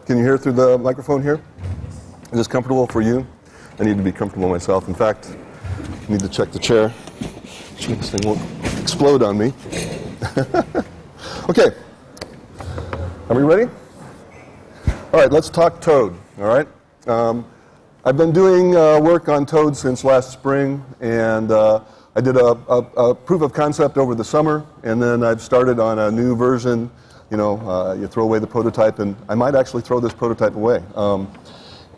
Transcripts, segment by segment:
Can you hear through the microphone here? Is this comfortable for you? I need to be comfortable myself. In fact, I need to check the chair. Sure this thing won't explode on me. Okay. Are we ready? All right, let's talk tODE, all right? I've been doing work on tODE since last spring, and I did a proof of concept over the summer, and then I've started on a new version. You know, you throw away the prototype, and I might actually throw this prototype away. So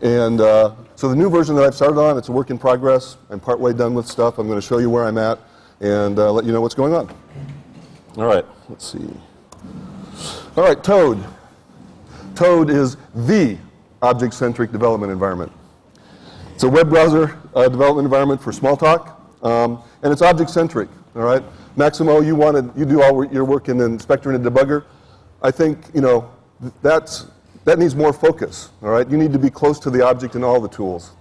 the new version that I've started on, it's a work in progress. I'm partway done with stuff. I'm going to show you where I'm at and let you know what's going on. All right, let's see. All right, tODE. tODE is the object-centric development environment. It's a web browser development environment for Smalltalk, and it's object-centric. All right, Maximo, you do all your work in Inspector and a Debugger. I think that needs more focus. All right, you need to be close to the object in all the tools.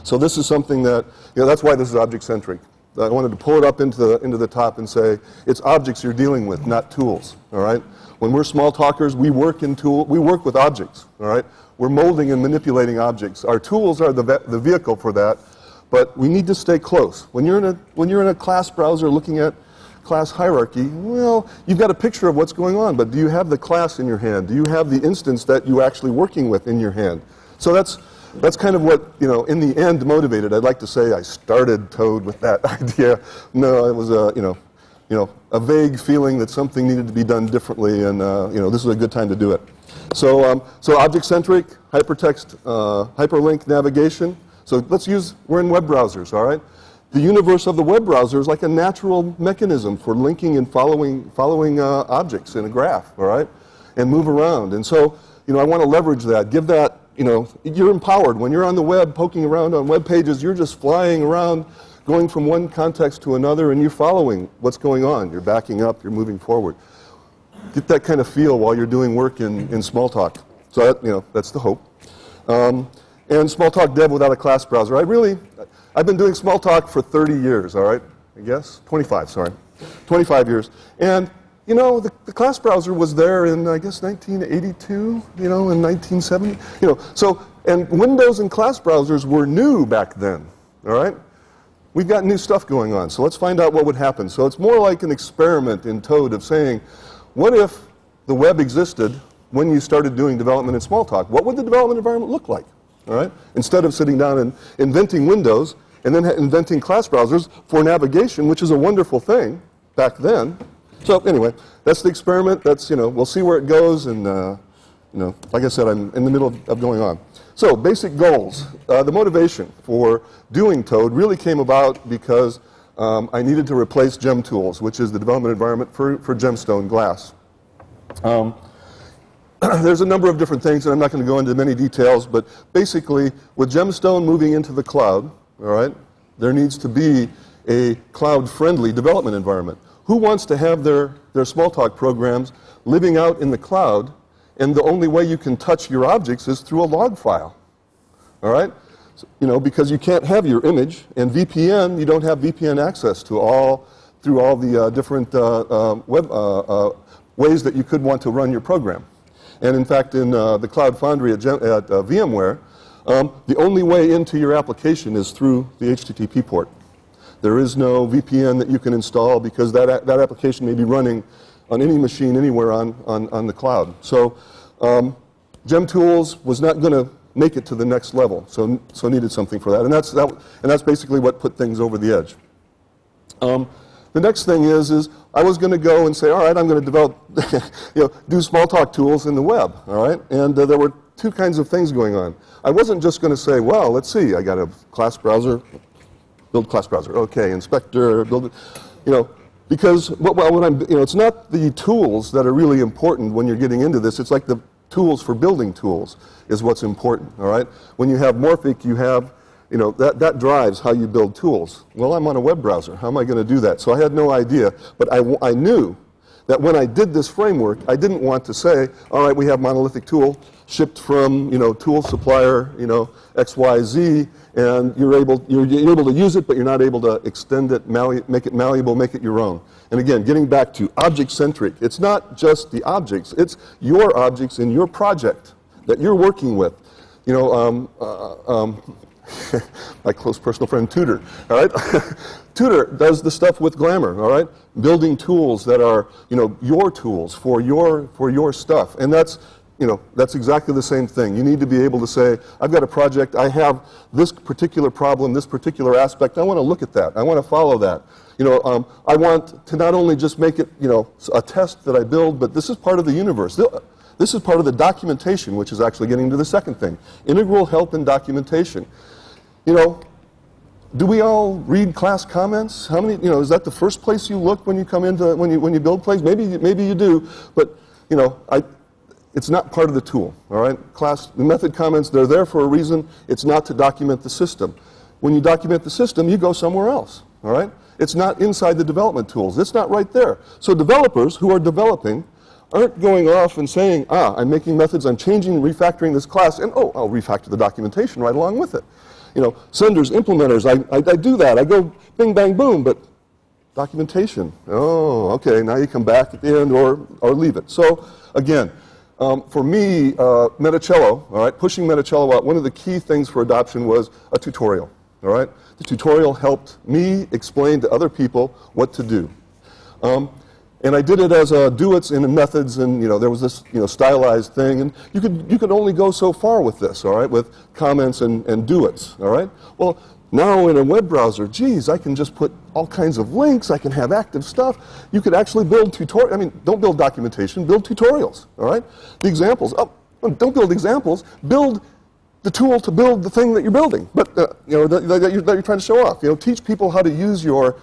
So this is something that that's why this is object-centric. I wanted to pull it up into the top and say it's objects you're dealing with, not tools. All right, when we're small talkers, we work with objects. All right, we're molding and manipulating objects. Our tools are the vehicle for that, but we need to stay close. When you're in a class browser looking at class hierarchy, well, you've got a picture of what's going on, but do you have the class in your hand? Do you have the instance that you're actually working with in your hand? So that's kind of what, in the end motivated. I'd like to say I started tODE with that idea. No, it was a vague feeling that something needed to be done differently, and this is a good time to do it. So object-centric, hypertext, hyperlink navigation. So we're in web browsers, all right? The universe of the web browser is like a natural mechanism for linking and following objects in a graph, all right? And move around. And so, I want to leverage that, give that, you're empowered. When you're on the web, poking around on web pages, you're just flying around, going from one context to another, and you're following what's going on. You're backing up, you're moving forward. Get that kind of feel while you're doing work in Smalltalk. So that's the hope. And Smalltalk dev without a class browser. I've been doing Smalltalk for 30 years, all right? I guess 25, sorry. 25 years. And the class browser was there in, I guess, 1982, in 1970. And Windows and class browsers were new back then, all right? We've got new stuff going on, so let's find out what would happen. So it's more like an experiment in tODE of saying, what if the web existed when you started doing development in Smalltalk? What would the development environment look like, all right? Instead of sitting down and inventing Windows and then inventing class browsers for navigation, which is a wonderful thing back then. So anyway, that's the experiment. That's, we'll see where it goes. And, like I said, I'm in the middle of going on. So basic goals. The motivation for doing tODE really came about because I needed to replace Gem Tools, which is the development environment for Gemstone Glass. There's a number of different things, and I'm not going to go into many details, but basically, with Gemstone moving into the cloud, all right, there needs to be a cloud-friendly development environment. Who wants to have their Smalltalk programs living out in the cloud, and the only way you can touch your objects is through a log file, all right? So, because you can't have your image, and VPN, you don't have VPN access to through all the different ways that you could want to run your program. And in fact, in the Cloud Foundry at VMware, the only way into your application is through the HTTP port. There is no VPN that you can install because that application may be running on any machine anywhere on the cloud. So Gem Tools was not going to make it to the next level, so needed something for that. And that's basically what put things over the edge. The next thing is I was going to go and say, all right, I'm going to develop, do Smalltalk tools in the web, all right? And there were two kinds of things going on. I wasn't just going to say, well, let's see, I got a class browser, build class browser, okay, inspector, build it, because it's not the tools that are really important when you're getting into this. It's like the tools for building tools is what's important, all right? When you have Morphic, you have, that drives how you build tools. Well, I'm on a web browser. How am I going to do that? So I had no idea, but I knew that when I did this framework, I didn't want to say, all right, we have monolithic tool shipped from, tool supplier, XYZ, and you're able to use it, but you're not able to extend it, make it malleable, make it your own. And again, getting back to object-centric, it's not just the objects, it's your objects in your project that you're working with. You know, my close personal friend tODE, all right? tODE does the stuff with Glamour, all right? Building tools that are, you know, your tools for your stuff. And that's, you know, that's exactly the same thing. You need to be able to say, I've got a project, I have this particular problem, this particular aspect, I want to look at that, I want to follow that. You know, I want to not only just make it, you know, a test that I build, but this is part of the universe. This is part of the documentation, which is actually getting to the second thing. Integral help in documentation. You know, do we all read class comments? How many, you know, is that the first place you look when you come into, when you build plays? Maybe you do, but, you know, it's not part of the tool, all right? The method comments, they're there for a reason. It's not to document the system. When you document the system, you go somewhere else, all right? It's not inside the development tools. It's not right there. So developers who are developing aren't going off and saying, I'm making methods, I'm changing, refactoring this class, and oh, I'll refactor the documentation right along with it. You know, senders, implementers, I do that. I go bing, bang, boom, but documentation, oh, okay, now you come back at the end or leave it. So again, for me, Metacello, all right, pushing Metacello out, one of the key things for adoption was a tutorial, all right? The tutorial helped me explain to other people what to do. And I did it as do-its in methods, and you know there was this stylized thing, and you could only go so far with this, all right, with comments and do-its, all right. Well, now in a web browser, geez, I can just put all kinds of links. I can have active stuff. You could actually build tutorials. I mean, don't build documentation. Build tutorials, all right. The examples. Oh, don't build examples. Build the tool to build the thing that you're building, but you know that you're trying to show off. You know, teach people how to use your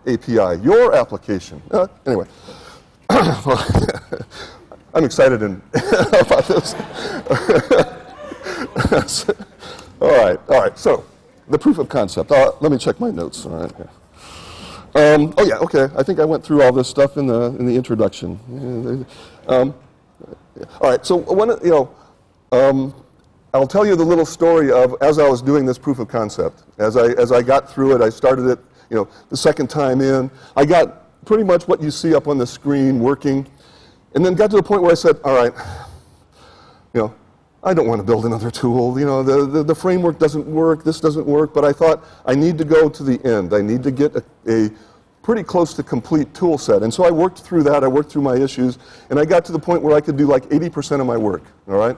API, your application. Anyway, I'm excited about this. All right. So, the proof of concept. Let me check my notes. All right. Oh yeah. Okay. I think I went through all this stuff in the introduction. All right. So I'll tell you the little story of as I was doing this proof of concept. As I got through it, I started it. You know, the second time in, I got pretty much what you see up on the screen working, and then got to the point where I said, all right, you know, I don't want to build another tool. You know, the framework doesn't work, this doesn't work, but I thought I need to go to the end. I need to get a pretty close to complete tool set. And so I worked through that, I worked through my issues, and I got to the point where I could do like 80% of my work, all right,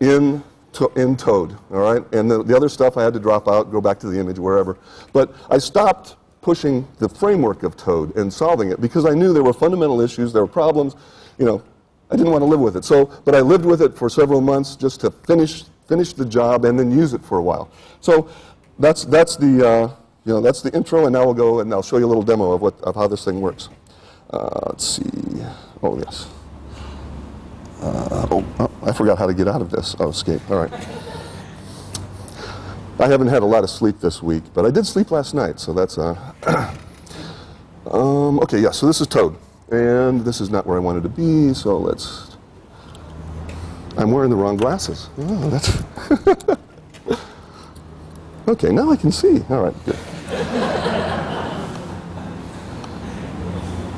in tODE, all right? And the other stuff I had to drop out, go back to the image, wherever. But I stopped pushing the framework of tODE and solving it because I knew there were fundamental issues, there were problems, you know, I didn't want to live with it. So, but I lived with it for several months just to finish the job and then use it for a while. So that's the intro, and now we'll go and I'll show you a little demo of how this thing works. Let's see. Oh yes. I forgot how to get out of this. Oh, escape. All right. I haven't had a lot of sleep this week, but I did sleep last night, so that's okay, yeah, so this is tODE. And this is not where I wanted to be, so I'm wearing the wrong glasses. Oh, that's okay, now I can see. All right, good.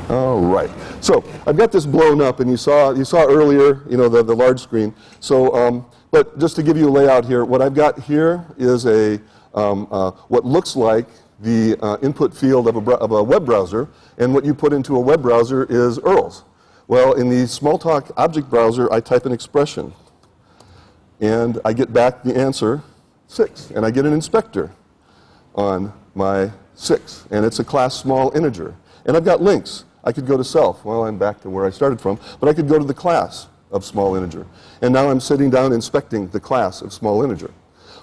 All right. So I've got this blown up, and you saw earlier, you know, the large screen. So, but just to give you a layout here, what I've got here is what looks like the input field of a web browser, and what you put into a web browser is URLs. Well, in the Smalltalk object browser, I type an expression, and I get back the answer 6, and I get an inspector on my 6, and it's a class small integer, and I've got links. I could go to self. Well, I'm back to where I started from, but I could go to the class of small integer. And now I'm sitting down inspecting the class of small integer.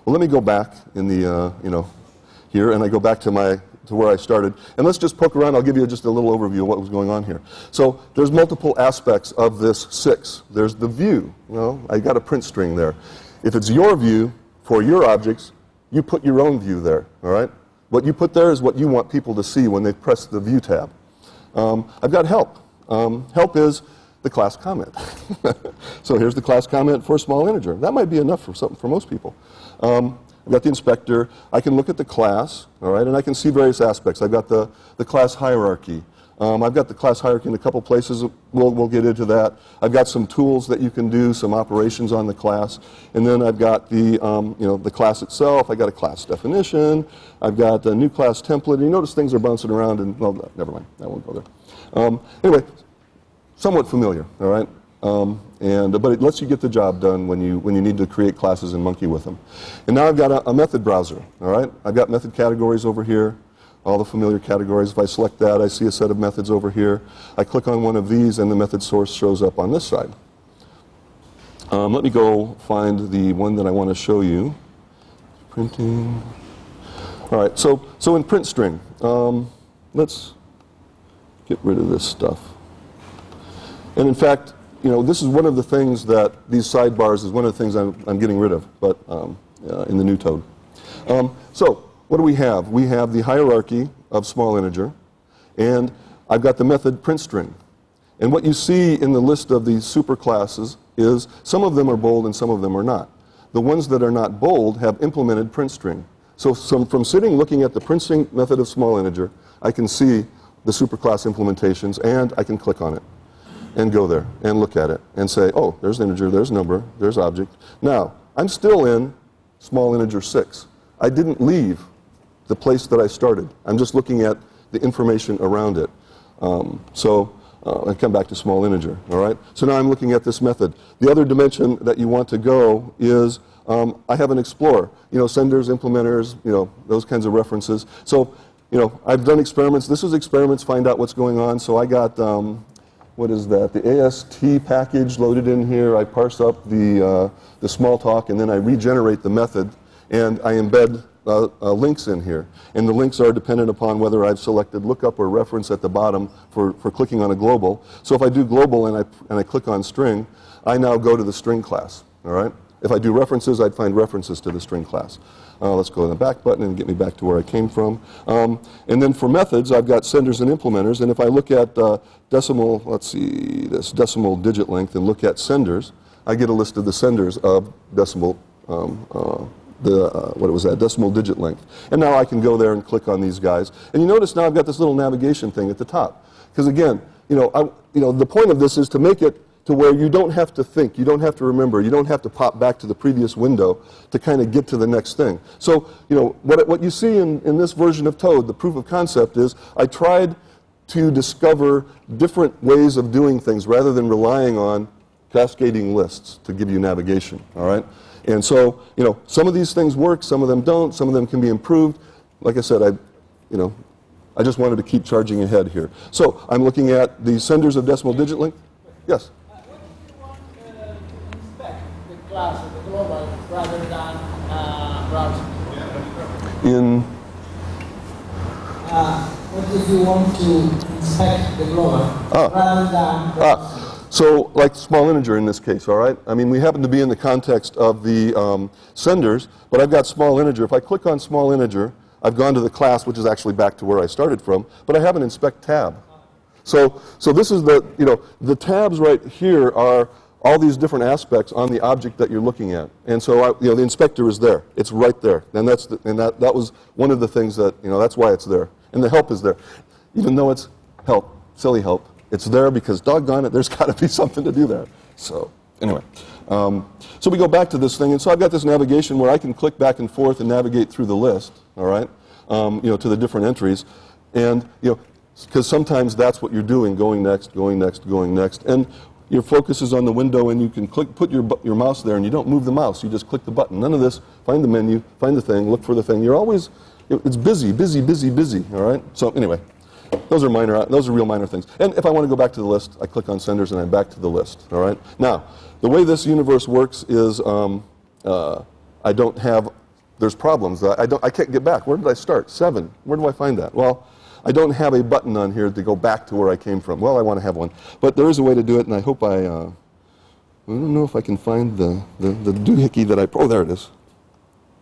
Well, let me go back in the, here, and I go back to where I started. And let's just poke around. I'll give you just a little overview of what was going on here. So there's multiple aspects of this 6. There's the view. Well, I got a print string there. If it's your view for your objects, you put your own view there, all right? What you put there is what you want people to see when they press the view tab. I've got help. Help is the class comment. So here's the class comment for a small integer. That might be enough for most people. I've got the inspector. I can look at the class, all right, and I can see various aspects. I've got the class hierarchy. I've got the class hierarchy in a couple places. We'll get into that. I've got some tools that you can do, some operations on the class, and then I've got the the class itself. I've got a class definition. I've got a new class template. And you notice things are bouncing around, and well, never mind. I won't go there. Anyway, somewhat familiar. All right. But it lets you get the job done when you need to create classes and monkey with them. And now I've got a method browser. All right. I've got method categories over here. All the familiar categories. If I select that, I see a set of methods over here. I click on one of these, and the method source shows up on this side. Let me go find the one that I want to show you. Printing. All right, so in print string, let's get rid of this stuff. And in fact, this is one of the things that these sidebars is one of the things I'm getting rid of, but in the new tODE. So what do we have? We have the hierarchy of small integer, and I've got the method print string. And what you see in the list of these superclasses is some of them are bold and some of them are not. The ones that are not bold have implemented print string. So from sitting looking at the print string method of small integer, I can see the superclass implementations, and I can click on it and go there and look at it and say, oh, there's integer, there's number, there's object. Now, I'm still in small integer 6. I didn't leave the place that I started. I'm just looking at the information around it. I come back to small integer, all right? So now I'm looking at this method. The other dimension that you want to go is I have an explorer, senders, implementers, those kinds of references. So, I've done experiments. This is experiments, find out what's going on. So I got, what is that? The AST package loaded in here. I parse up the smalltalk, and then I regenerate the method, and I embed links in here. And the links are dependent upon whether I've selected lookup or reference at the bottom for clicking on a global. So if I do global and I click on string, I now go to the string class. All right? If I do references, I'd find references to the string class. Let's go to the back button and get me back to where I came from. And then for methods, I've got senders and implementers. And if I look at decimal, let's see, this decimal digit length and look at senders, I get a list of the senders of decimal decimal digit length. And now I can go there and click on these guys. And you notice now I've got this little navigation thing at the top. Because again, the point of this is to make it to where you don't have to think, you don't have to remember, you don't have to pop back to the previous window to kind of get to the next thing. So, what you see in this version of tODE, the proof of concept is I tried to discover different ways of doing things rather than relying on cascading lists to give you navigation, all right? And so, some of these things work, some of them don't, some of them can be improved. Like I said, I just wanted to keep charging ahead here. So, I'm looking at the senders of decimal digit length. Yes? What if you want to inspect the class of the global rather than browsing? What if you want to inspect the global rather than browsing? So, like small integer in this case, all right? I mean, we happen to be in the context of the senders, but I've got small integer. If I click on small integer, I've gone to the class, which is actually back to where I started from, but I have an inspect tab. So this is the tabs right here are all these different aspects on the object that you're looking at. And so, the inspector is there. It's right there. And that was one of the things that, that's why it's there. And the help is there. Even though it's help, silly help, it's there because, doggone it, there's got to be something to do there. So, anyway. So we go back to this thing. And so I've got this navigation where I can click back and forth and navigate through the list, all right, to the different entries. And, because sometimes that's what you're doing, going next, going next, going next. And your focus is on the window, and you can put your mouse there, and you don't move the mouse. You just click the button. None of this, find the menu, find the thing, look for the thing. You're always, it's busy, busy, busy, busy, all right? So anyway. Those are real minor things. And if I want to go back to the list, I click on senders and I'm back to the list, all right? Now, the way this universe works is I don't have, there's problems. I can't get back. Where did I start? 7. Where do I find that? Well, I don't have a button on here to go back to where I came from. Well, I want to have one. But there is a way to do it, and I hope I don't know if I can find the doohickey that oh, there it is.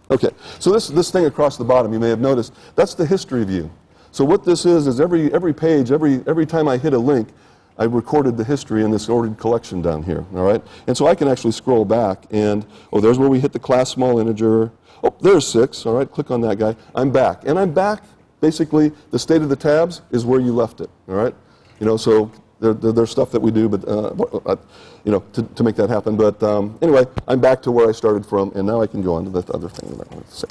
Okay, so this thing across the bottom, you may have noticed, that's the history view. So what this is every page, every time I hit a link, I recorded the history in this ordered collection down here, all right? And so I can actually scroll back and, oh, there's where we hit the class small integer. Oh, there's 6, all right, click on that guy. I'm back. And I'm back, basically, the state of the tabs is where you left it, all right? You know, so there's stuff that we do, but you know, to make that happen. But anyway, I'm back to where I started from, and now I can go on to the other thing that I wanted to say.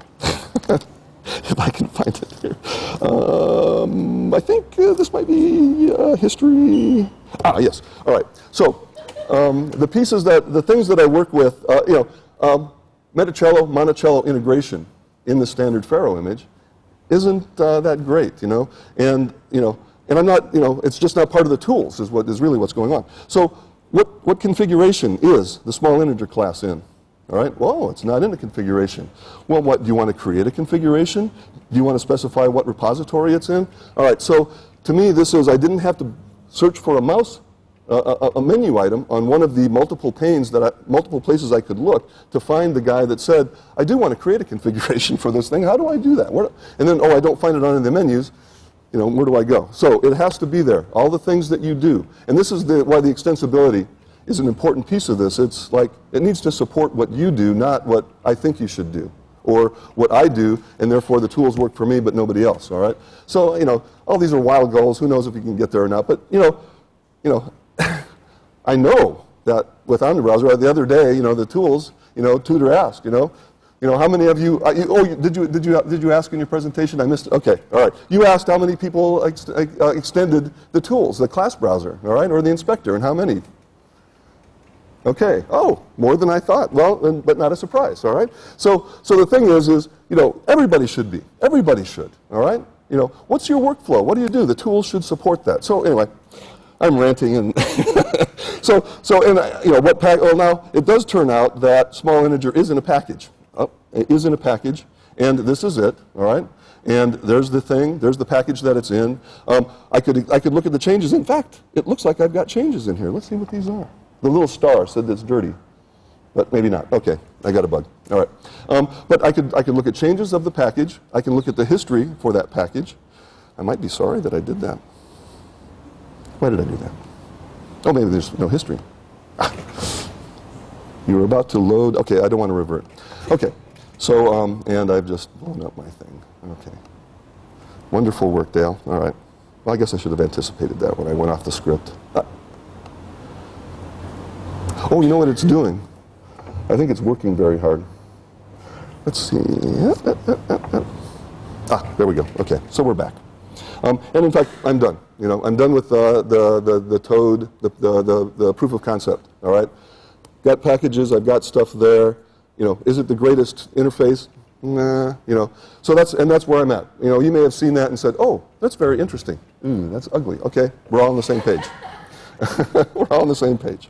If I can find it here. I think this might be history. Ah, yes. All right. So the pieces the things that I work with, you know, metacello, monocello integration in the standard Faro image isn't that great, you know, and I'm not, you know, it's just not part of the tools is really what's going on. So what configuration is the small integer class in? All right, well, it's not in a configuration. Well, what, do you want to create a configuration? Do you want to specify what repository it's in? All right, so to me this is, I didn't have to search for a mouse, a menu item on one of the multiple panes multiple places I could look to find the guy that said, I do want to create a configuration for this thing. How do I do that? And then, oh, I don't find it on any of the menus. You know, where do I go? So it has to be there, all the things that you do. And this is why the extensibility is an important piece of this. It's like, it needs to support what you do, not what I think you should do, or what I do, and therefore the tools work for me but nobody else, all right? So, you know, all these are wild goals. Who knows if you can get there or not? But, you know, I know that with On the Browser, the other day, you know, the tools, you know, tutor asked, you know, how many of you, did you ask in your presentation? I missed it. Okay, all right. You asked how many people extended the tools, the class browser, all right, or the inspector, and how many? Okay. Oh, more than I thought. Well, but not a surprise. All right. So the thing is, you know, everybody should be. Everybody should. All right. You know, what's your workflow? What do you do? The tools should support that. So anyway, I'm ranting and so and you know what? Well, now it does turn out that small integer is in a package. Oh, it is in a package, and this is it. All right. And there's the thing. There's the package that it's in. I could look at the changes. In fact, it looks like I've got changes in here. Let's see what these are. The little star said that's dirty, but maybe not. Okay, I got a bug. All right, but I could look at changes of the package. I can look at the history for that package. I might be sorry that I did that. Why did I do that? Oh, maybe there's no history. You were about to load. Okay, I don't want to revert. Okay, so and I've just blown up my thing. Okay, wonderful work, Dale. All right. Well, I guess I should have anticipated that when I went off the script. Oh, you know what it's doing? I think it's working very hard. Let's see. Ah, there we go. Okay, so we're back. And in fact, I'm done. You know, I'm done with the tODE, the proof of concept. All right, got packages. I've got stuff there. You know, is it the greatest interface? Nah. You know, so that's where I'm at. You know, you may have seen that and said, oh, that's very interesting. Ooh, that's ugly. Okay, we're all on the same page. We're all on the same page.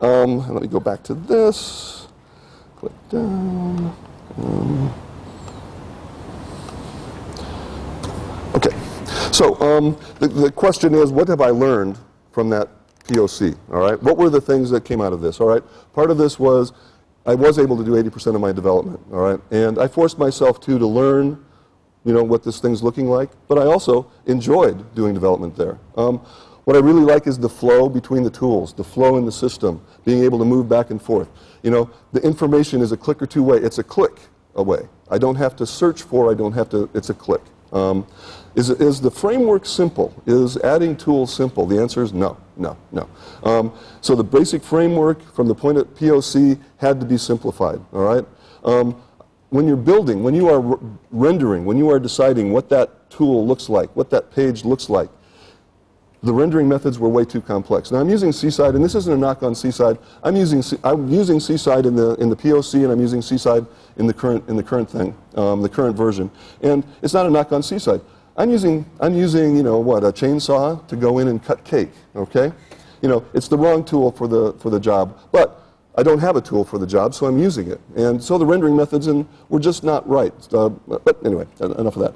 Let me go back to this. Click down. Okay. So the question is, what have I learned from that POC? All right. What were the things that came out of this? All right. Part of this was I was able to do 80% of my development. All right. And I forced myself to learn, you know, what this thing's looking like. But I also enjoyed doing development there. What I really like is the flow between the tools, the flow in the system, being able to move back and forth. You know, the information is a click or two away. It's a click away. I don't have to search for, I don't have to, it's a click. Is the framework simple? Is adding tools simple? The answer is no, no, no. So the basic framework from the point of POC had to be simplified, all right? When you're building, when you are rendering, when you are deciding what that tool looks like, what that page looks like, the rendering methods were way too complex. Now I'm using Seaside, and this isn't a knock on Seaside. I'm using Seaside in the POC, and I'm using Seaside in the current thing, the current version. And it's not a knock on Seaside. I'm using you know what, a chainsaw to go in and cut cake. Okay, you know it's the wrong tool for the job, but I don't have a tool for the job, so I'm using it. And so the rendering methods were just not right. But anyway, enough of that.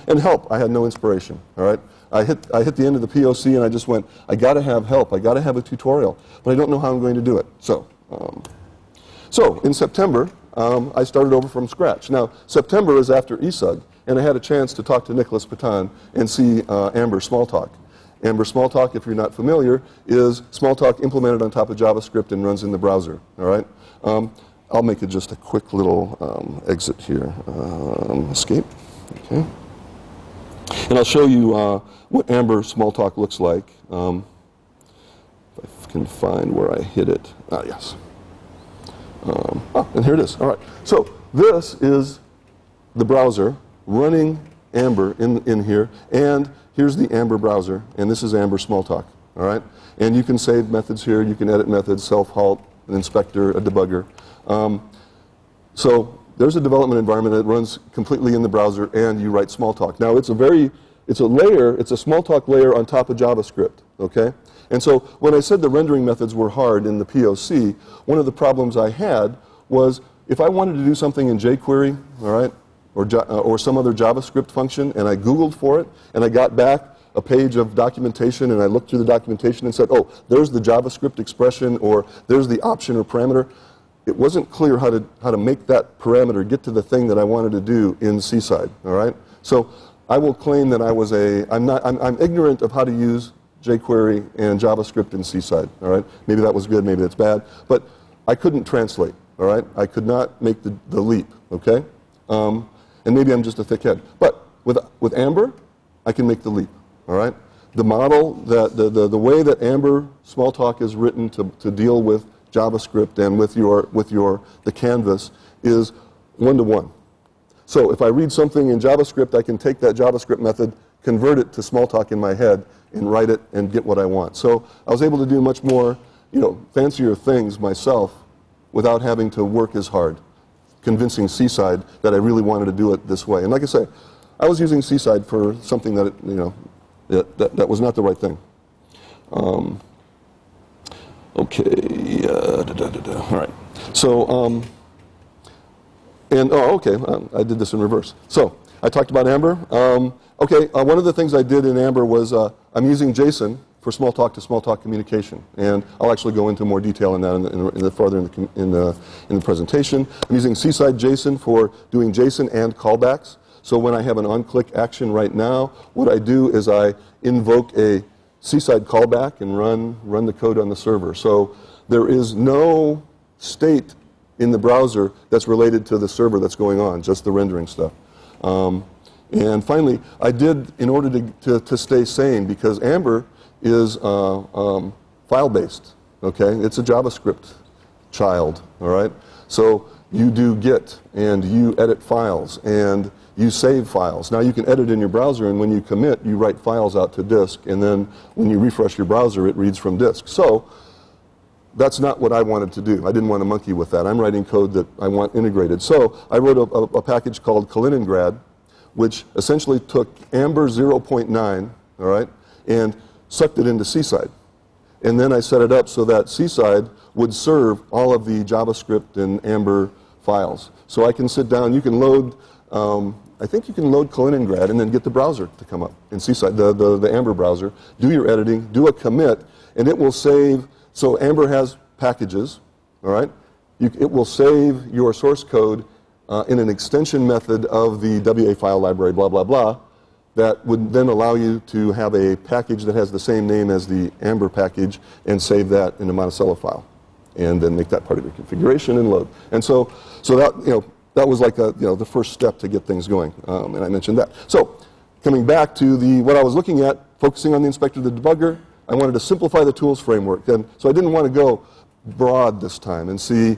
And help, I had no inspiration. All right. I hit the end of the POC and I just went, I got to have help. I got to have a tutorial, but I don't know how I'm going to do it. So in September, I started over from scratch. Now, September is after ESUG, and I had a chance to talk to Nicholas Patan and see Amber Smalltalk. Amber Smalltalk, if you're not familiar, is Smalltalk implemented on top of JavaScript and runs in the browser. All right. I'll make it just a quick little exit here. Escape. Okay. And I'll show you what Amber Smalltalk looks like. If I can find where I hit it. Ah, yes. And here it is. All right. So this is the browser running Amber in here, and here's the Amber browser, and this is Amber Smalltalk. All right. And you can save methods here. You can edit methods, self-halt, an inspector, a debugger. So there's a development environment that runs completely in the browser, and you write Smalltalk. Now it's a layer, it's a Smalltalk layer on top of JavaScript, okay? And so when I said the rendering methods were hard in the POC, one of the problems I had was if I wanted to do something in jQuery, all right, or some other JavaScript function, and I Googled for it, and I got back a page of documentation, and I looked through the documentation and said, oh, there's the JavaScript expression, or there's the option or parameter. It wasn't clear how to make that parameter get to the thing that I wanted to do in Seaside, all right? So I will claim that I'm ignorant of how to use jQuery and JavaScript in Seaside, all right? Maybe that was good, maybe that's bad, but I couldn't translate, all right? I could not make the leap, okay? And maybe I'm just a thick head. But with Amber, I can make the leap, all right? The model, the way that Amber Smalltalk is written to deal with JavaScript and with the canvas is one-to-one. So if I read something in JavaScript, I can take that JavaScript method, convert it to Smalltalk in my head, and write it and get what I want. So I was able to do much more, fancier things myself without having to work as hard, convincing Seaside that I really wanted to do it this way. And like I say, I was using Seaside for something that that was not the right thing. Okay, all right. So, I did this in reverse. So, I talked about Amber. One of the things I did in Amber was I'm using JSON for Smalltalk to Smalltalk communication, and I'll actually go into more detail in that further in the presentation. I'm using Seaside JSON for doing JSON and callbacks. So when I have an on-click action right now, what I do is I invoke a Seaside callback and run the code on the server. So there is no state in the browser that's related to the server that's going on, just the rendering stuff. And finally, I did, in order to stay sane, because Amber is file-based, okay? It's a JavaScript child, all right? So you do Git, and you edit files, and you save files. Now you can edit in your browser, and when you commit, you write files out to disk, and then when you refresh your browser, it reads from disk. So that's not what I wanted to do. I didn't want to monkey with that. I'm writing code that I want integrated. So I wrote a package called Kaliningrad, which essentially took Amber 0.9, all right, and sucked it into Seaside. And then I set it up so that Seaside would serve all of the JavaScript and Amber files. So I can sit down, you can load, I think you can load Kaliningrad and then get the browser to come up in Seaside, the Amber browser, do your editing, do a commit, and it will save. So Amber has packages, all right? It will save your source code in an extension method of the WA file library, blah, blah, blah, that would then allow you to have a package that has the same name as the Amber package and save that in a Monticello file, and then make that part of your configuration and load. And so that, that was like the first step to get things going, and I mentioned that. So coming back to what I was looking at, focusing on the inspector, the debugger, I wanted to simplify the tools framework. And so I didn't want to go broad this time and see,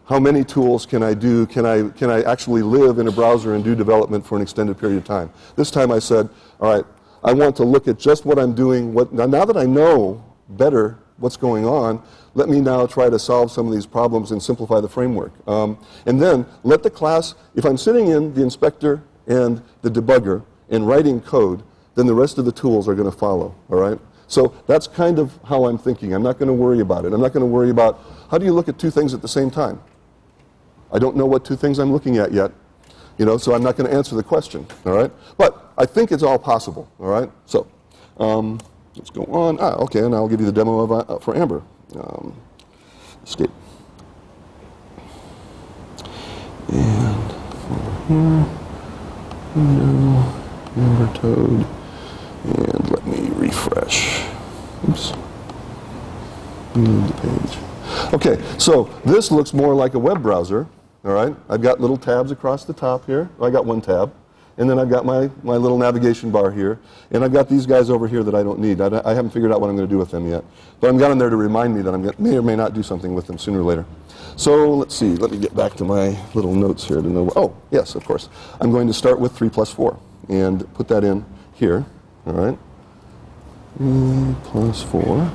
how many tools can I do? Can I actually live in a browser and do development for an extended period of time? This time I said, all right, I want to look at just what I'm doing. Now that I know better what's going on, let me now try to solve some of these problems and simplify the framework. And then let the class, if I'm sitting in the inspector and the debugger and writing code, then the rest of the tools are going to follow, all right? So that's kind of how I'm thinking. I'm not going to worry about it. I'm not going to worry about how do you look at two things at the same time. I don't know what two things I'm looking at yet, so I'm not going to answer the question, all right? But I think it's all possible, all right? So let's go on. Okay, and I'll give you the demo for Amber. Escape. And over here, window, Amber tODE, and let me refresh. Oops. Reload the page. Okay, so this looks more like a web browser, all right? I've got little tabs across the top here. I got one tab. and then I've got my little navigation bar here, and I've got these guys over here that I don't need. I haven't figured out what I'm going to do with them yet, but I've got them there to remind me that I may or may not do something with them sooner or later. So let's see, let me get back to my little notes here to know, oh, yes, of course. I'm going to start with 3 plus 4 and put that in here, all right? 3 plus 4.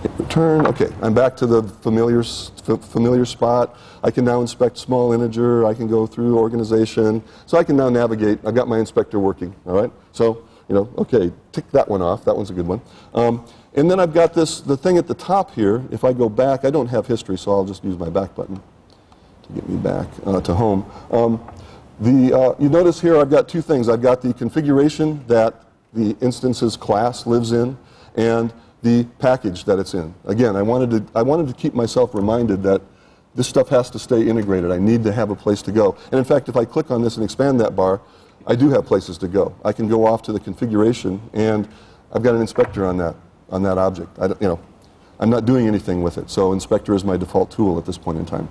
Hit return. Okay, I'm back to the familiar spot. I can now inspect small integer. I can go through organization. So I can now navigate. I've got my inspector working, all right? So, okay, tick that one off. That one's a good one. And then I've got the thing at the top here. If I go back, I don't have history, so I'll just use my back button to get me back to home. You notice here I've got 2 things. I've got the configuration that the instance's class lives in, and the package that it's in. Again, I wanted to keep myself reminded that this stuff has to stay integrated. I need to have a place to go. And in fact, if I click on this and expand that bar, I do have places to go. I can go off to the configuration, and I've got an inspector on that object. I'm not doing anything with it, so inspector is my default tool at this point in time.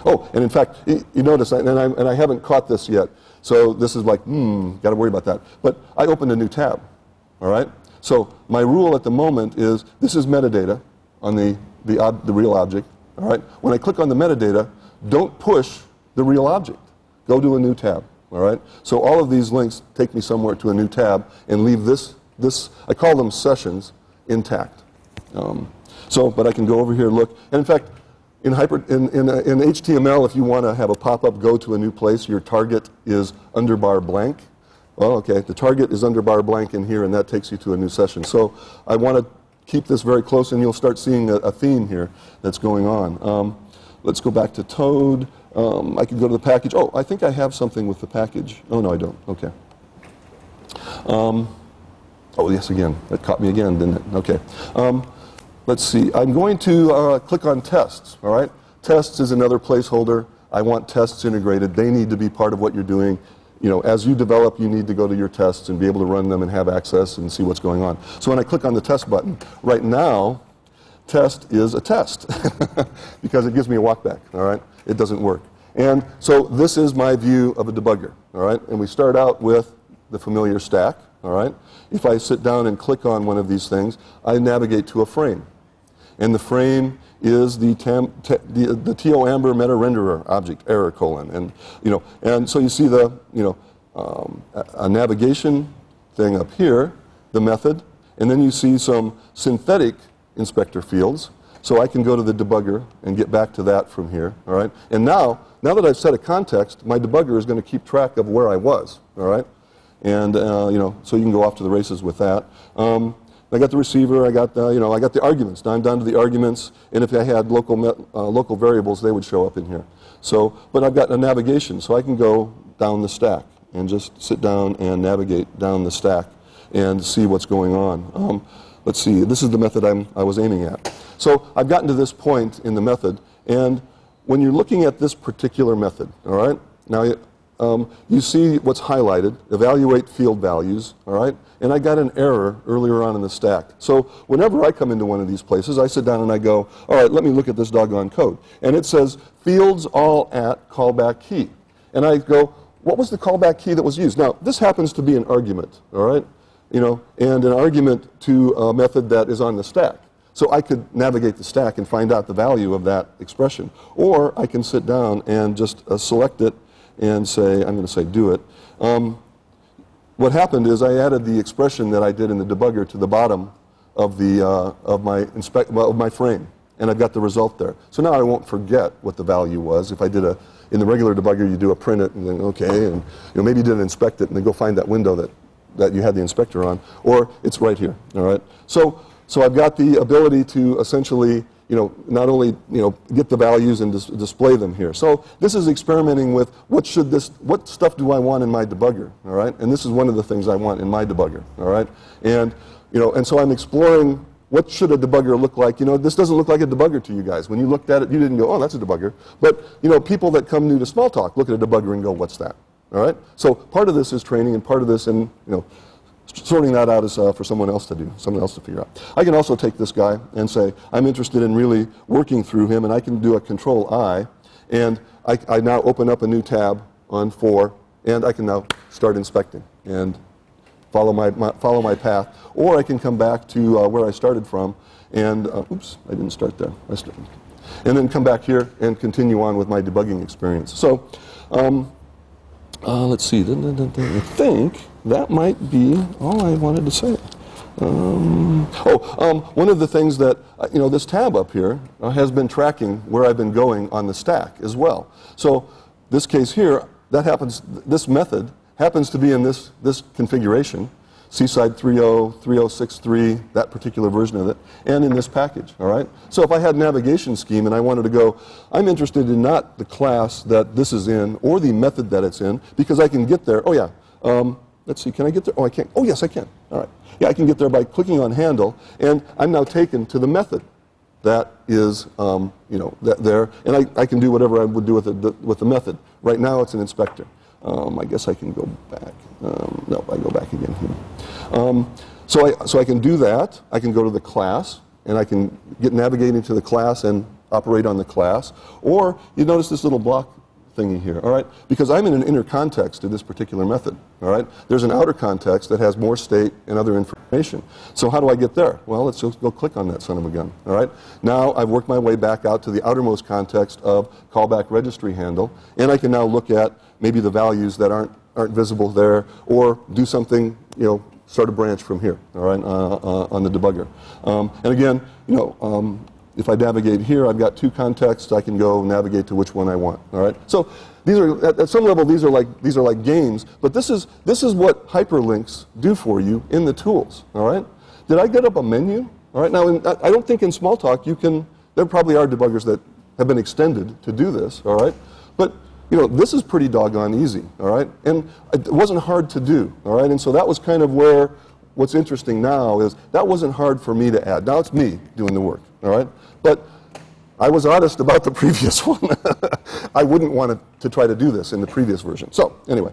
Oh, and in fact, you notice, and I haven't caught this yet, so this is like, got to worry about that. But I opened a new tab, all right? So my rule at the moment is this is metadata on the real object, all right? When I click on the metadata, don't push the real object. Go to a new tab, all right? So all of these links take me somewhere to a new tab and leave this I call them sessions, intact. But I can go over here and look. And in fact, in HTML, if you want to have a pop-up go to a new place, your target is underbar blank. Well, okay, the target is underbar blank in here, and that takes you to a new session. So I want to keep this very close, and you'll start seeing a theme here that's going on. Let's go back to tODE. I can go to the package. Oh, I think I have something with the package. Oh, no, I don't. Okay. Oh, yes, again. That caught me again, didn't it? Okay. Let's see. I'm going to click on tests, all right? Tests is another placeholder. I want tests integrated. They need to be part of what you're doing. As you develop, you need to go to your tests and be able to run them and have access and see what's going on. So when I click on the test button, right now, test is a test because it gives me a walkback, all right? It doesn't work. And so this is my view of a debugger, all right? And we start out with the familiar stack, all right? If I sit down and click on one of these things, I navigate to a frame. And the frame is the tOAmber meta renderer object, error colon. And so you see a navigation thing up here, the method, and then you see some synthetic inspector fields. So I can go to the debugger and get back to that from here, all right? And now that I've set a context, my debugger is going to keep track of where I was, all right? And, so you can go off to the races with that. I got the receiver, I got the arguments. Now I'm down to the arguments, and if I had local variables, they would show up in here. So, but I've got a navigation, so I can go down the stack and just sit down and navigate down the stack and see what's going on. Let's see, this is the method I was aiming at. So I've gotten to this point in the method, and when you're looking at this particular method, all right, now you see what's highlighted, evaluate field values, all right? And I got an error earlier on in the stack. So whenever I come into one of these places, I sit down and I go, all right, let me look at this doggone code. And it says, fields all at callback key. And I go, what was the callback key that was used? Now, this happens to be an argument, all right? And an argument to a method that is on the stack. So I could navigate the stack and find out the value of that expression. Or I can sit down and just select it and say, I'm going to say do it. What happened is I added the expression that I did in the debugger to the bottom of my frame, and I've got the result there. So now I won't forget what the value was. If I did in the regular debugger, you do a print it and then okay, and maybe you didn't inspect it and then go find that window that you had the inspector on, or it's right here. All right. So I've got the ability to essentially not only get the values and display them here. So this is experimenting with what stuff do I want in my debugger, all right? And this is one of the things I want in my debugger, all right? And and so I'm exploring what should a debugger look like. This doesn't look like a debugger to you guys. When you looked at it, you didn't go, oh, that's a debugger. But people that come new to Smalltalk look at a debugger and go, what's that? All right? So part of this is training, and part of this, and sorting that out is for someone else to do, someone else to figure out. I can also take this guy and say, I'm interested in really working through him, and I can do a Control-I, and I now open up a new tab on 4, and I can now start inspecting and follow my path. Or I can come back to where I started from, and oops, I didn't start there. And then come back here and continue on with my debugging experience. So let's see. I think that might be all I wanted to say. One of the things that, this tab up here has been tracking where I've been going on the stack as well. So this case here, this method happens to be in this configuration, Seaside 3.0, 3.0.6.3, that particular version of it, and in this package, all right? So if I had navigation scheme and I wanted to go, I'm interested in not the class that this is in or the method that it's in, because I can get there. Oh, yeah. Let's see, can I get there? Oh, I can't. Oh, yes, I can. All right. Yeah, I can get there by clicking on handle, and I'm now taken to the method that is, there, and I can do whatever I would do with the method. Right now, it's an inspector. I guess I can go back. No, I go back again here. So I can do that. I can go to the class, and I can get navigating to the class and operate on the class. Or you notice this little block thingy here, all right? Because I'm in an inner context to this particular method, all right? There's an outer context that has more state and other information. So how do I get there? Well, let's just go click on that son of a gun, all right? Now I've worked my way back out to the outermost context of callback registry handle, and I can now look at maybe the values that aren't visible there, or do something, start a branch from here, all right, on the debugger. And again, if I navigate here, I've got two contexts. I can go navigate to which one I want. All right. So these are at some level these are like games. But this is what hyperlinks do for you in the tools. All right. Did I get up a menu? All right. Now I don't think in Smalltalk you can. There probably are debuggers that have been extended to do this. All right. But this is pretty doggone easy. All right. And it wasn't hard to do. All right. And so that was kind of where what's interesting now is that wasn't hard for me to add. Now it's me doing the work. All right. But I was honest about the previous one. I wouldn't want to try to do this in the previous version. So anyway,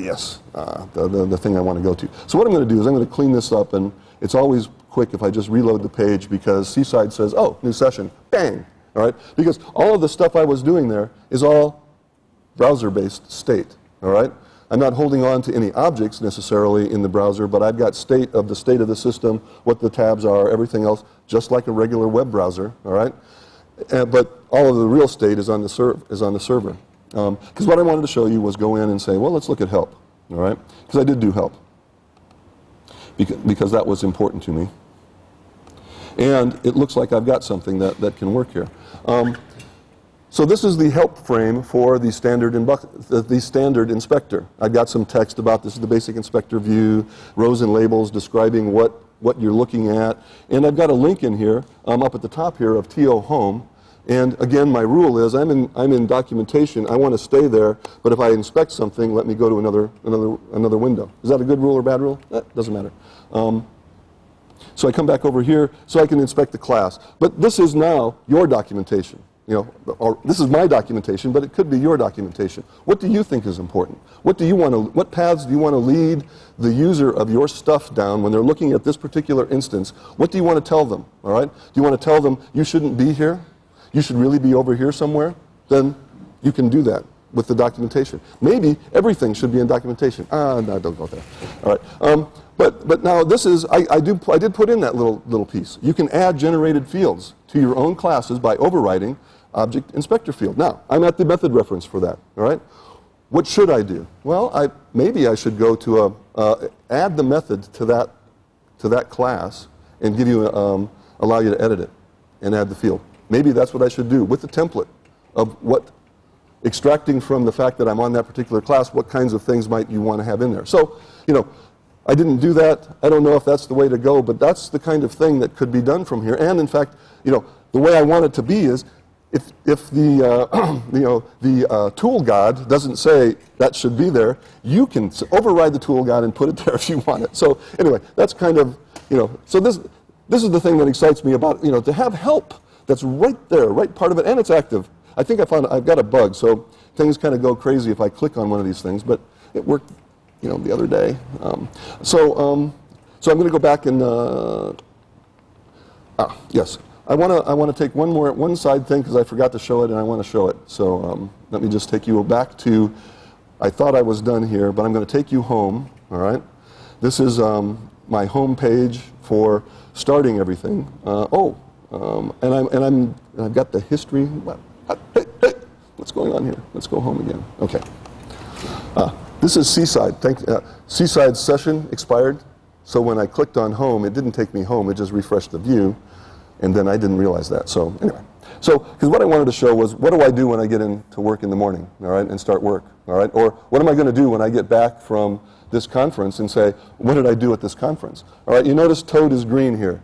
yes, the thing I want to go to. So what I'm going to do is I'm going to clean this up, and it's always quick if I just reload the page because Seaside says, oh, new session, bang, all right? Because all of the stuff I was doing there is all browser-based state, all right? I'm not holding on to any objects necessarily in the browser, but I've got the state of the system, what the tabs are, everything else, just like a regular web browser, all right? But all of the real state is on the server. Because what I wanted to show you was go in and say, well, let's look at help, all right? Because I did do help, because that was important to me. And it looks like I've got something that can work here. So this is the help frame for the standard inspector. I've got some text about this is the basic inspector view, rows and labels describing what you're looking at. And I've got a link in here, up at the top here of TO home. And again, my rule is I'm in documentation. I want to stay there, but if I inspect something, let me go to another window. Is that a good rule or bad rule? Doesn't matter. So I come back over here so I can inspect the class. But this is now your documentation. Or this is my documentation, but it could be your documentation. What do you think is important? What paths do you want to lead the user of your stuff down when they're looking at this particular instance? What do you want to tell them? All right? Do you want to tell them you shouldn't be here? You should really be over here somewhere? Then you can do that with the documentation. Maybe everything should be in documentation. No, don't go there. All right. But now this is I did put in that little piece. You can add generated fields to your own classes by overriding object inspector field. Now, I'm at the method reference for that, all right? What should I do? Well, maybe I should go to add the method to that class and give you allow you to edit it and add the field. Maybe that's what I should do with the template of extracting from the fact that I'm on that particular class, what kinds of things might you want to have in there. So, I didn't do that. I don't know if that's the way to go, but that's the kind of thing that could be done from here. And in fact, the way I want it to be is if the tool god doesn't say that should be there, you can override the tool god and put it there if you want it. So anyway, that's kind of, so this is the thing that excites me about, to have help that's right there, right part of it, and it's active. I think I've got a bug, so things kind of go crazy if I click on one of these things, but it worked, the other day. So I'm going to go back and, yes. I want to take one side thing because I forgot to show it and I want to show it. So let me just take you back to I thought I was done here, but I'm going to take you home, all right? This is my home page for starting everything. And I've got the history. Hey, what's going on here? Let's go home again. Okay. This is Seaside. Seaside's session expired, so when I clicked on home, it didn't take me home. It just refreshed the view, and then I didn't realize that. So anyway. So, because what I wanted to show was, what do I do when I get into work in the morning, all right, and start work, all right? Or what am I going to do when I get back from this conference and say, what did I do at this conference? All right, you notice tODE is green here.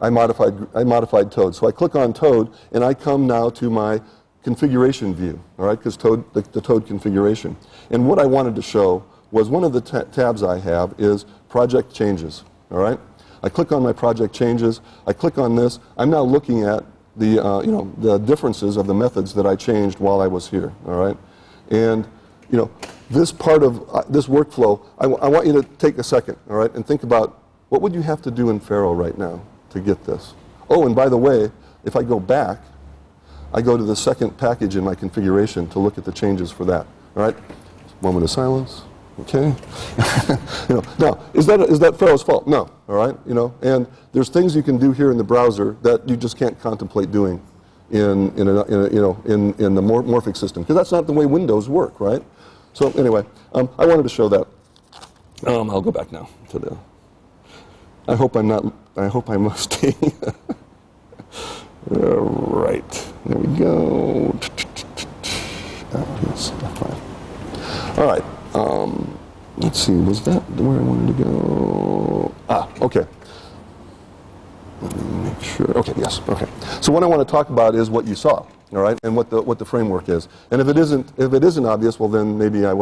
I modified tODE. So I click on tODE, and I come now to my configuration view, all right, because the tODE configuration. And what I wanted to show was one of the tabs I have is project changes, all right? I click on my project changes. I click on this. I'm now looking at the differences of the methods that I changed while I was here, all right? And, this part of this workflow, I want you to take a second, all right, and think about what would you have to do in Pharo right now to get this. Oh, and by the way, if I go back, I go to the second package in my configuration to look at the changes for that, all right? Moment of silence. Okay, now is that Pharo's fault? No, all right, and there's things you can do here in the browser that you just can't contemplate doing in the morphic system, because that's not the way Windows work, right? So anyway, I wanted to show that. I'll go back now to the. I hope I'm staying. All right, there we go. Yes, F5. All right. Let's see, was that where I wanted to go? Okay. Let me make sure. Okay, yes, okay. So what I want to talk about is what you saw, all right, and what the framework is. And if it isn't obvious, well then maybe I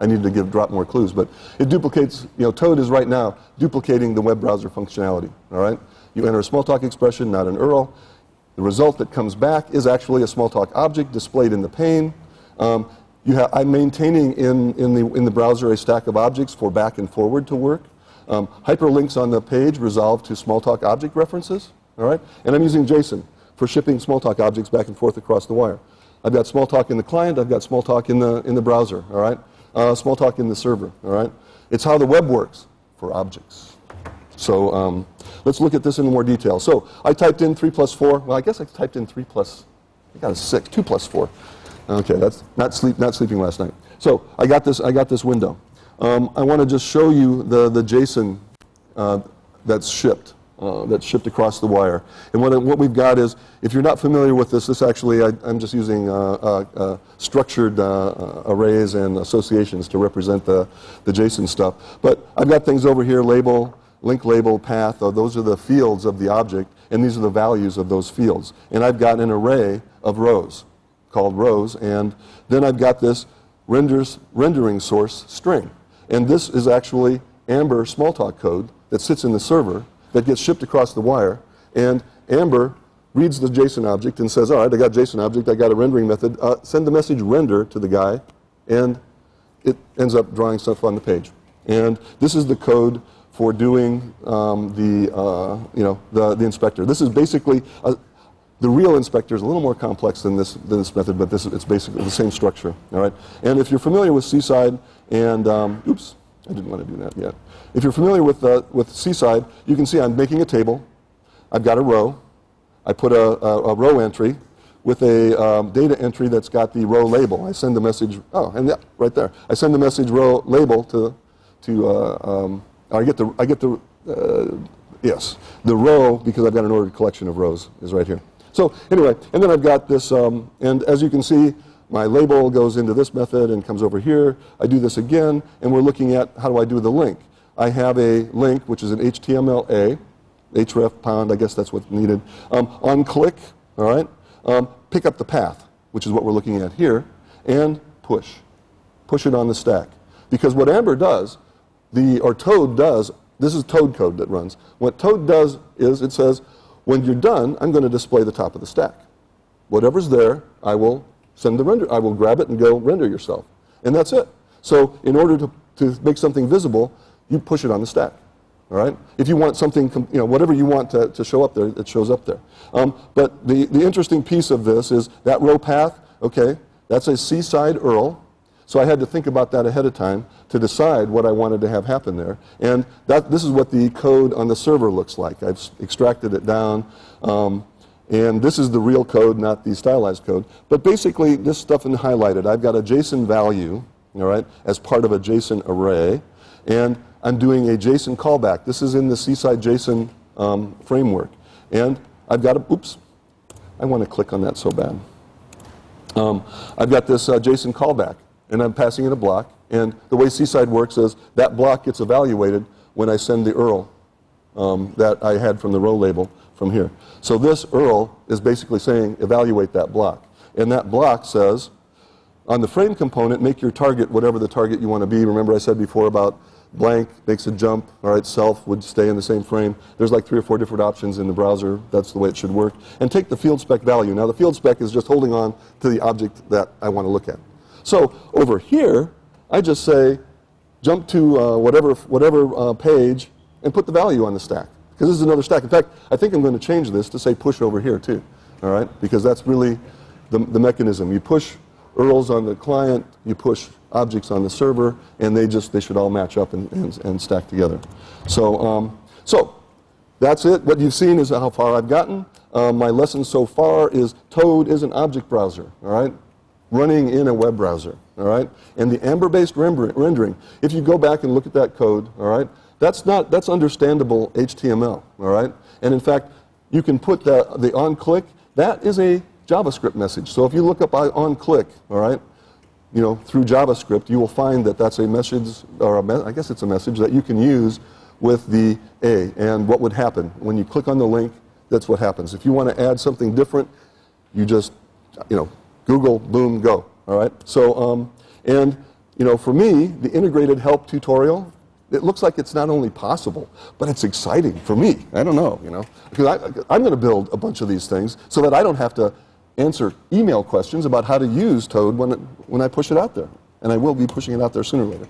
needed to drop more clues. But it duplicates, tODE is right now duplicating the web browser functionality, all right? You enter a Smalltalk expression, not an URL. The result that comes back is actually a Smalltalk object displayed in the pane. I'm maintaining in the browser a stack of objects for back and forward to work. Hyperlinks on the page resolve to Smalltalk object references, all right? And I'm using JSON for shipping Smalltalk objects back and forth across the wire. I've got Smalltalk in the client, I've got Smalltalk in the browser, all right? Smalltalk in the server, all right? It's how the web works for objects. So let's look at this in more detail. So I typed in 3 plus 4. Well, I guess I typed in 3 plus, I got a 6, 2 plus 4. Okay, that's not sleeping last night. So I got this window. I want to just show you the JSON that's shipped across the wire. And what we've got is, if you're not familiar with this actually, I'm just using structured arrays and associations to represent the JSON stuff. But I've got things over here, label, link label, path, those are the fields of the object, and these are the values of those fields. And I've got an array of rows, called rows, and then I've got this rendering source string. And this is actually Amber Smalltalk code that sits in the server that gets shipped across the wire, and Amber reads the JSON object and says, all right, I got JSON object, I got a rendering method, send the message render to the guy, and it ends up drawing stuff on the page. And this is the code for doing the inspector. This is basically the real inspector is a little more complex than this method, but it's basically the same structure, all right? And if you're familiar with Seaside and, oops, I didn't want to do that yet. If you're familiar with Seaside, you can see I'm making a table. I've got a row. I put a row entry with a data entry that's got the row label. I send the message, and yeah, right there. I send the message row label yes, the row, because I've got an ordered collection of rows, is right here. So anyway, and then I've got this, and as you can see, my label goes into this method and comes over here. I do this again, and we're looking at how do I do the link. I have a link, which is an HTML-A, href pound, I guess that's what's needed. On click, all right, pick up the path, which is what we're looking at here, and push it on the stack. Because what Amber does, or tODE does, this is tODE code that runs. What tODE does is it says, when you're done, I'm going to display the top of the stack. Whatever's there, I will send the render. I will grab it and go render yourself. And that's it. So in order to make something visible, you push it on the stack. All right? If you want something, whatever you want to show up there, it shows up there. But the interesting piece of this is that row path, okay, that's a Seaside URL. So I had to think about that ahead of time to decide what I wanted to have happen there. And this is what the code on the server looks like. I've extracted it down. And this is the real code, not the stylized code. But basically, this stuff is highlighted. I've got a JSON value, all right, as part of a JSON array. And I'm doing a JSON callback. This is in the Seaside JSON framework. And I've got a, oops, I want to click on that so bad. I've got this JSON callback, and I'm passing it a block. And the way Seaside works is that block gets evaluated when I send the URL that I had from the row label from here. So this URL is basically saying evaluate that block. And that block says, on the frame component, make your target whatever the target you want to be. Remember I said before about blank makes a jump, all right, self would stay in the same frame. There's like 3 or 4 different options in the browser. That's the way it should work. And take the field spec value. Now the field spec is just holding on to the object that I want to look at. So over here, I just say jump to whatever page and put the value on the stack. Because this is another stack. In fact, I think I'm going to change this to say push over here too, all right? Because that's really the mechanism. You push URLs on the client, you push objects on the server, and they should all match up and stack together. So, so that's it. What you've seen is how far I've gotten. My lesson so far is tODE is an object browser, all right? Running in a web browser, all right? And the Amber-based rendering, if you go back and look at that code, all right, that's understandable HTML, all right? And in fact, you can put the on-click, that is a JavaScript message. So if you look up on-click, all right, you know, through JavaScript, you will find that that's a message, or I guess it's a message that you can use with the A. And what would happen? When you click on the link, that's what happens. If you want to add something different, you just, you know, Google, boom, go, all right? So, and, you know, for me, the integrated help tutorial, it looks like it's not only possible, but it's exciting for me. I don't know, you know, because I'm going to build a bunch of these things so that I don't have to answer email questions about how to use tODE when I push it out there. And I will be pushing it out there sooner or later.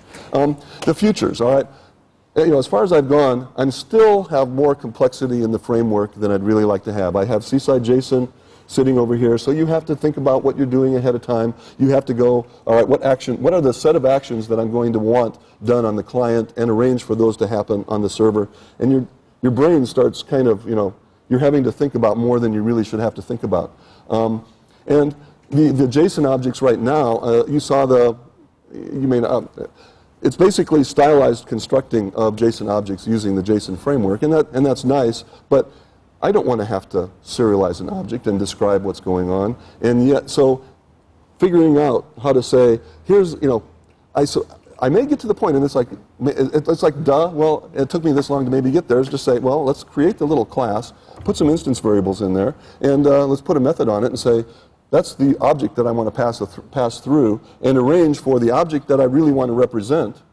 The futures, all right. You know, as far as I've gone, I still have more complexity in the framework than I'd really like to have. I have Seaside JSON sitting over here, so you have to think about what you're doing ahead of time. You have to go, all right, what are the set of actions that I'm going to want done on the client and arrange for those to happen on the server. And your brain starts kind of, you know, you're having to think about more than you really should have to think about. And the JSON objects right now, you saw it's basically stylized constructing of JSON objects using the JSON framework, and that's nice, but I don't want to have to serialize an object and describe what's going on. And yet, so figuring out how to say, here's, you know, I may get to the point, and it's like, duh, well, it took me this long to maybe get there, is just say, well, let's create the little class, put some instance variables in there, and let's put a method on it and say, that's the object that I want to pass through, and arrange for the object that I really want to represent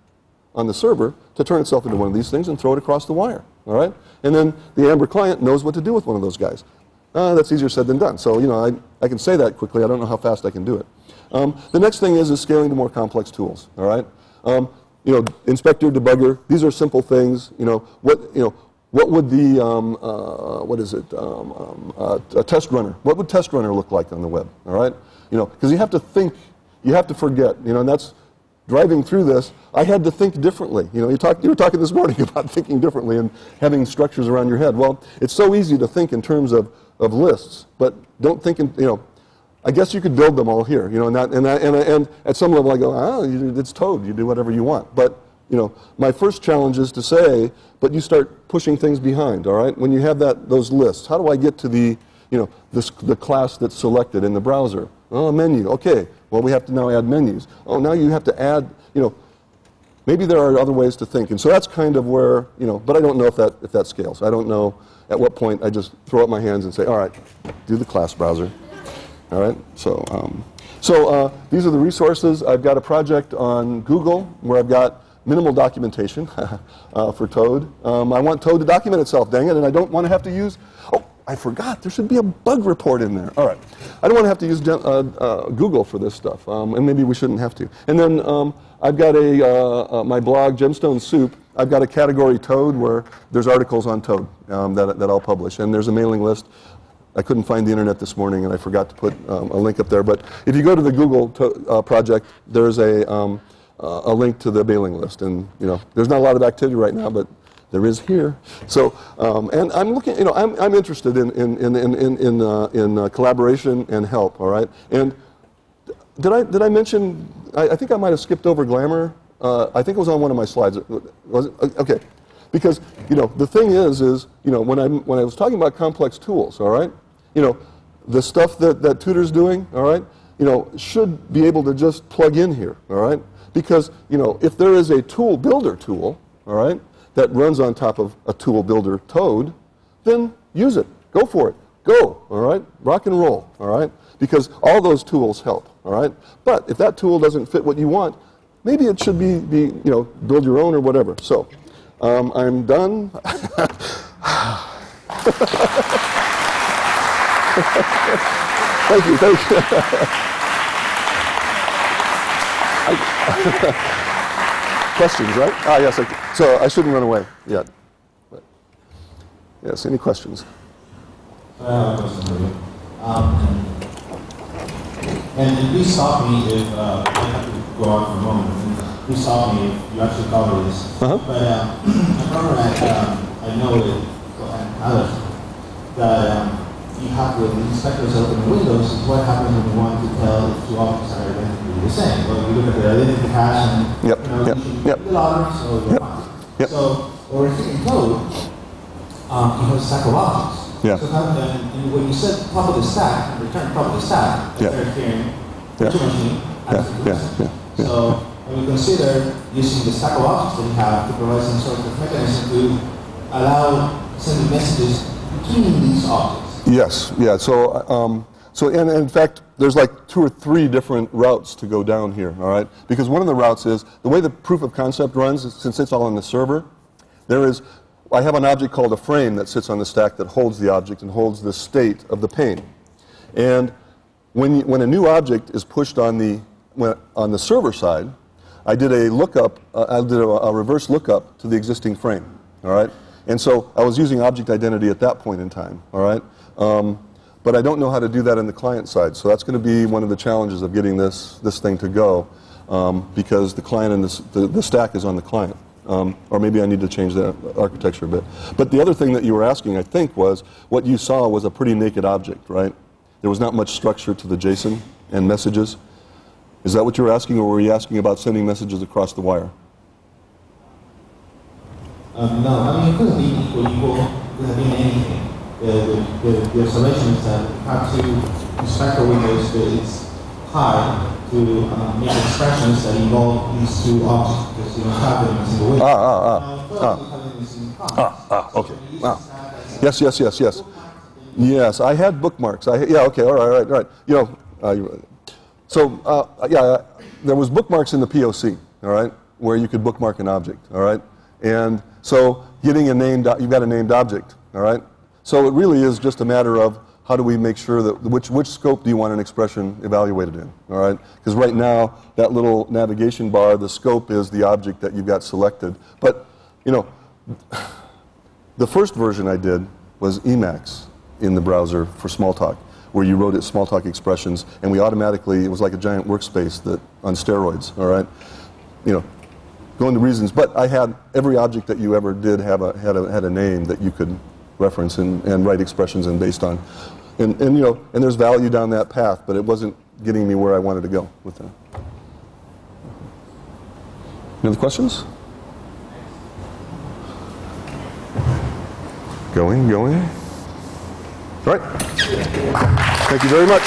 on the server to turn itself into one of these things and throw it across the wire, all right? And then the Amber client knows what to do with one of those guys. That's easier said than done. So, you know, I can say that quickly. I don't know how fast I can do it. The next thing is scaling to more complex tools, all right? You know, inspector, debugger, these are simple things. You know, what would the, a test runner, what would test runner look like on the web, all right? You know, because you have to think, you have to forget, you know, and that's, driving through this, I had to think differently. You know, you were talking this morning about thinking differently and having structures around your head. Well, it's so easy to think in terms of lists, but don't think in, you know, I guess you could build them all here, you know, and at some level I go, it's tODE, you do whatever you want. But, you know, my first challenge is to say, but you start pushing things behind, all right? When you have those lists, how do I get to the, you know, the class that's selected in the browser? Oh, a menu, okay. Well, we have to now add menus. Oh, now you have to add, you know, maybe there are other ways to think. And so that's kind of where, you know, but I don't know if that scales. I don't know at what point I just throw up my hands and say, all right, do the class browser. All right, so these are the resources. I've got a project on Google where I've got minimal documentation for tODE. I want tODE to document itself, dang it, and I don't want to have to use, oh, I forgot, there should be a bug report in there. All right, I don't want to have to use Google for this stuff, and maybe we shouldn't have to. And then I've got my blog, Gemstone Soup. I've got a category tODE where there's articles on tODE that I'll publish, and there's a mailing list. I couldn't find the internet this morning, and I forgot to put a link up there. But if you go to the Google project, there's a link to the mailing list. And there's not a lot of activity right now, but there is here. So, and I'm looking. I'm interested in collaboration and help. All right. And did I mention? I think I might have skipped over Glamour. I think it was on one of my slides. Was it? Okay. Because the thing is when I was talking about complex tools, all right, the stuff that Tutor's doing, all right, should be able to just plug in here, all right, because if there is a tool builder tool, all right, that runs on top of a tool builder tODE, then use it, go for it, go, all right, rock and roll, all right, because all those tools help, all right. But if that tool doesn't fit what you want, maybe it should be build your own or whatever. So. I'm done. Thank you. Questions, right? Ah, yes. So I shouldn't run away yet. But yes, any questions? I have a question for you. And please stop me if I have to go on for a moment. Please stop me if you actually cover this. But I know that you have the inspectors open the windows. Is what happens when you want to tell if two objects are identically the same. Well, you look at the identity hash and you the logger, so you're fine. So what we're thinking code, you have a stack of objects. Yeah. So and when you set top of the stack, return top of the stack, they're carrying virtual machine as the So when we consider using the stack of objects that we have to provide some sort of mechanism to allow sending messages between these objects. Yes, yeah. So, and in fact, there's like 2 or 3 different routes to go down here, all right? Because one of the routes is, the way the proof of concept runs, since it's all on the server, I have an object called a frame that sits on the stack that holds the object and holds the state of the pane. And when a new object is pushed on the server side, I did a lookup, I did a reverse lookup to the existing frame, all right? And so I was using object identity at that point in time, all right? But I don't know how to do that on the client side, so that's going to be one of the challenges of getting this thing to go, because the client and the stack is on the client. Or maybe I need to change the architecture a bit. But the other thing that you were asking, I think, was what you saw was a pretty naked object, right? There was not much structure to the JSON and messages. Is that what you were asking, or were you asking about sending messages across the wire? No, I mean, it could have been equal, it could have been anything. The observation is that you have to inspect the windows that it's hard to make expressions that involve these 2 objects, because you don't have them in a single window. Okay. Yes. Yes, I had bookmarks. Yeah, okay, all right. There was bookmarks in the POC, all right, where you could bookmark an object, all right? And so getting a named, you've got a named object, all right? So it really is just a matter of how do we make sure that, which scope do you want an expression evaluated in, all right? Because right now, that little navigation bar, the scope is the object that you've got selected. But, the first version I did was Emacs in the browser for Smalltalk, where you wrote it Smalltalk expressions, and we automatically, it was like a giant workspace that on steroids, all right? Go into reasons, but I had every object that you ever did had a name that you could reference and write expressions in based on, and there's value down that path, but it wasn't getting me where I wanted to go with that. Any other questions? Going. All right. Thank you very much.